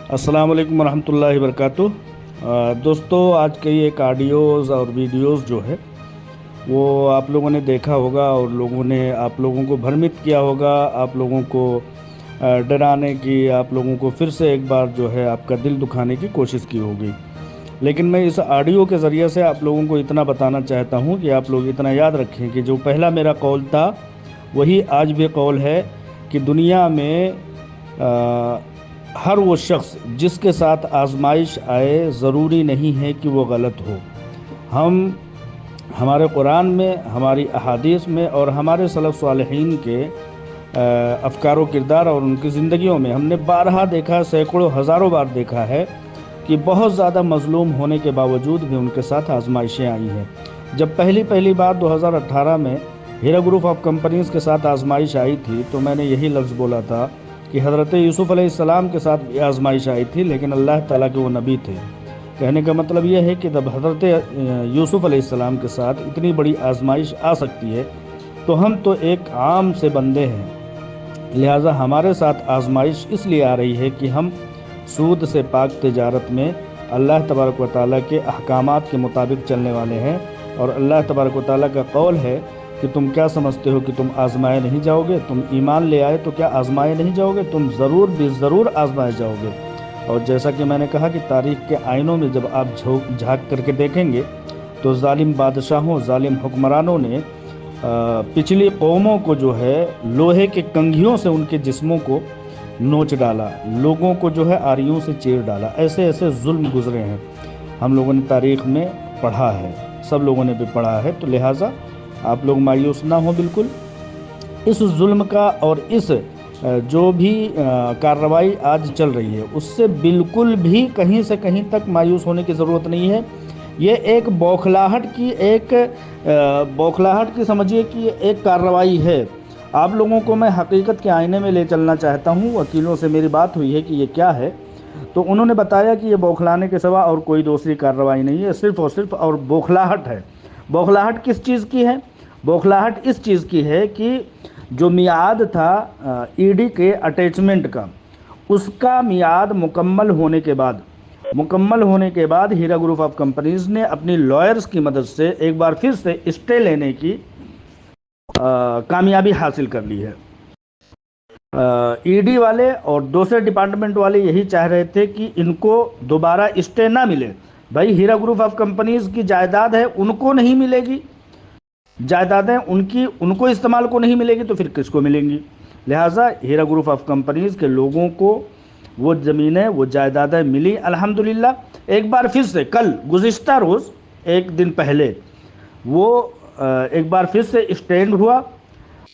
السلام علیکم ورحمۃ اللہ وبرکاتہ۔ دوستو، آج کے ایک آڈیوز اور ویڈیوز جو ہے وہ آپ لوگوں نے دیکھا ہوگا اور لوگوں نے آپ لوگوں کو بھرمت کیا ہوگا، آپ لوگوں کو ڈرانے کی، آپ لوگوں کو پھر سے ایک بار جو ہے آپ کا دل دکھانے کی کوشش کی ہوگی۔ لیکن میں اس آڈیو کے ذریعے سے آپ لوگوں کو اتنا بتانا چاہتا ہوں کہ آپ لوگ اتنا یاد رکھیں کہ جو پہلا میرا قول تھا وہی آج بھی قول ہے کہ دنیا میں ہر وہ شخص جس کے ساتھ آزمائش آئے ضروری نہیں ہے کہ وہ غلط ہو۔ ہمارے قرآن میں، ہماری احادیث میں اور ہمارے سلف صالحین کے افکار و کردار اور ان کی زندگیوں میں ہم نے بارہا دیکھا، سینکڑوں ہزاروں بار دیکھا ہے کہ بہت زیادہ مظلوم ہونے کے باوجود بھی ان کے ساتھ آزمائشیں آئی ہیں۔ جب پہلی بار 2018 میں ہیرا گروپ آف کمپنیز کے ساتھ آزمائش آئی تھی تو میں نے یہی لفظ بولا تھا کہ حضرت یوسف علیہ السلام کے ساتھ بھی آزمائش آئی تھی، لیکن اللہ تعالیٰ کے وہ نبی تھے۔ کہنے کا مطلب یہ ہے کہ جب حضرت یوسف علیہ السلام کے ساتھ اتنی بڑی آزمائش آ سکتی ہے تو ہم تو ایک عام سے بندے ہیں، لہٰذا ہمارے ساتھ آزمائش اس لیے آ رہی ہے کہ ہم سود سے پاک تجارت میں اللہ تبارک و تعالیٰ کے احکامات کے مطابق چلنے والے ہیں، اور اللہ تبارک و تعالیٰ کا قول ہے کہ تم کیا سمجھتے ہو کہ تم آزمائے نہیں جاؤ گے؟ تم ایمان لے آئے تو کیا آزمائے نہیں جاؤ گے؟ تم ضرور آزمائے جاؤ گے۔ اور جیسا کہ میں نے کہا کہ تاریخ کے آئینوں میں جب آپ جھانک کر کے دیکھیں گے تو ظالم بادشاہوں، ظالم حکمرانوں نے پچھلی قوموں کو جو ہے لوہے کے کنگھیوں سے ان کے جسموں کو نوچ ڈالا، لوگوں کو جو ہے آریوں سے چیر ڈالا۔ ایسے ظلم گزرے ہیں، ہم لوگوں نے تاریخ میں پڑھا ہے، سب لوگوں نے بھی پڑھا ہے، تو لہٰذا آپ لوگ مایوس نہ ہوں بالکل اس ظلم کا، اور اس جو بھی کارروائی آج چل رہی ہے اس سے بالکل بھی کہیں سے کہیں تک مایوس ہونے کی ضرورت نہیں ہے۔ یہ ایک بوکھلاہٹ کی سمجھیے کہ ایک کارروائی ہے۔ آپ لوگوں کو میں حقیقت کے آئینے میں لے چلنا چاہتا ہوں۔ وکیلوں سے میری بات ہوئی ہے کہ یہ کیا ہے، تو انہوں نے بتایا کہ یہ بوکھلانے کے سوا اور کوئی دوسری کارروائی نہیں ہے، صرف اور صرف اور بوکھلاہٹ ہے۔ بوکھلاہٹ کس چیز کی ہے؟ بوکھلاہٹ اس چیز کی ہے کہ جو میعاد تھا ای ڈی کے اٹیچمنٹ کا، اس کا میعاد مکمل ہونے کے بعد ہیرا گروپ آف کمپنیز نے اپنی لائرز کی مدد سے ایک بار پھر سے اسٹے لینے کی کامیابی حاصل کر لی ہے۔ ای ڈی والے اور دوسرے ڈپارٹمنٹ والے یہی چاہ رہے تھے کہ ان کو دوبارہ اسٹے نہ ملے۔ بھائی ہیرا گروپ آف کمپنیز کی جائیداد ہے، ان کو نہیں ملے گی، جائیدادیں ان کو استعمال کو نہیں ملے گی تو پھر کس کو ملیں گی؟ لہٰذا ہیرا گروپ آف کمپنیز کے لوگوں کو وہ زمینیں، وہ جائیدادیں ملی الحمدللہ۔ ایک بار پھر سے کل گزشتہ روز ایک دن پہلے وہ ایک بار پھر سے اسٹینڈ ہوا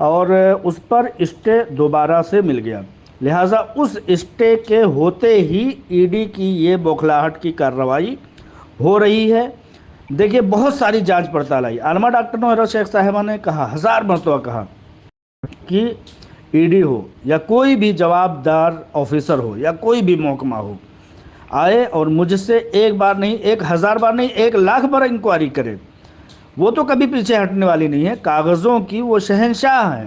اور اس پر اسٹے دوبارہ سے مل گیا۔ لہٰذا اس اسٹے کے ہوتے ہی ای ڈی کی یہ بوکھلاہٹ کی کارروائی ہو رہی ہے۔ دیکھیے بہت ساری جانچ پڑتال آئی، عالمہ ڈاکٹر نوہرا شیخ صاحبہ نے کہا، 1000 مرتبہ کہا کہ ای ڈی ہو یا کوئی بھی جواب دار آفیسر ہو یا کوئی بھی محکمہ ہو آئے اور مجھ سے ایک بار نہیں، 1000 بار نہیں، 1,00,000 بار انکوائری کرے، وہ تو کبھی پیچھے ہٹنے والی نہیں ہے۔ کاغذوں کی وہ شہنشاہ ہیں،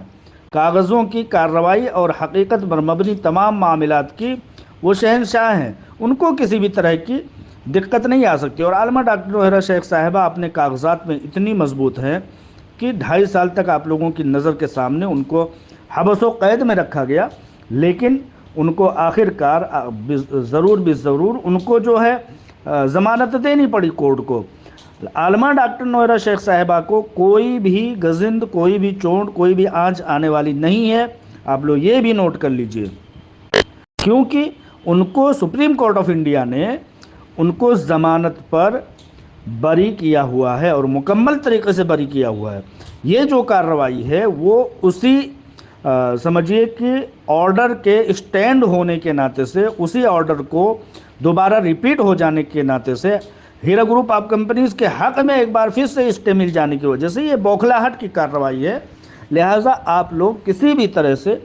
کاغذوں کی کارروائی اور حقیقت پر مبنی تمام معاملات کی وہ شہنشاہ ہیں، ان کو کسی بھی طرح کی دقت نہیں آ سکتی۔ اور عالمہ ڈاکٹر نوہرا شیخ صاحبہ اپنے کاغذات میں اتنی مضبوط ہیں کہ 2.5 سال تک آپ لوگوں کی نظر کے سامنے ان کو حبس و قید میں رکھا گیا، لیکن ان کو آخر کار ضرور ان کو جو ہے ضمانت دینی پڑی کورٹ کو۔ عالمہ ڈاکٹر نوہرا شیخ صاحبہ کو کوئی بھی گزند، کوئی بھی چونٹ، کوئی بھی آنچ آنے والی نہیں ہے، آپ لوگ یہ بھی نوٹ کر لیجئے، کیونکہ ان کو سپریم کورٹ آف انڈیا نے ان کو ضمانت پر بری کیا ہوا ہے اور مکمل طریقے سے بری کیا ہوا ہے۔ یہ جو کارروائی ہے وہ اسی سمجھیے کہ آرڈر کے اسٹینڈ ہونے کے ناطے سے، اسی آرڈر کو دوبارہ ریپیٹ ہو جانے کے ناطے سے ہیرا گروپ آف کمپنیز کے حق میں ایک بار پھر سے اسٹے مل جانے کی وجہ سے یہ بوکھلاہٹ کی کارروائی ہے۔ لہٰذا آپ لوگ کسی بھی طرح سے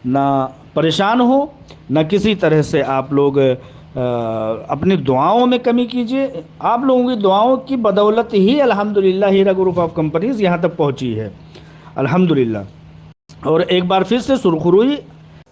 نہ پریشان ہو، نہ کسی طرح سے آپ لوگ اپنی دعاؤں میں کمی کیجیے۔ آپ لوگوں کی دعاؤں کی بدولت ہی الحمدللہ ہیرا گروپ آف کمپنیز یہاں تک پہنچی ہے الحمدللہ۔ اور ایک بار پھر سے سرخروئی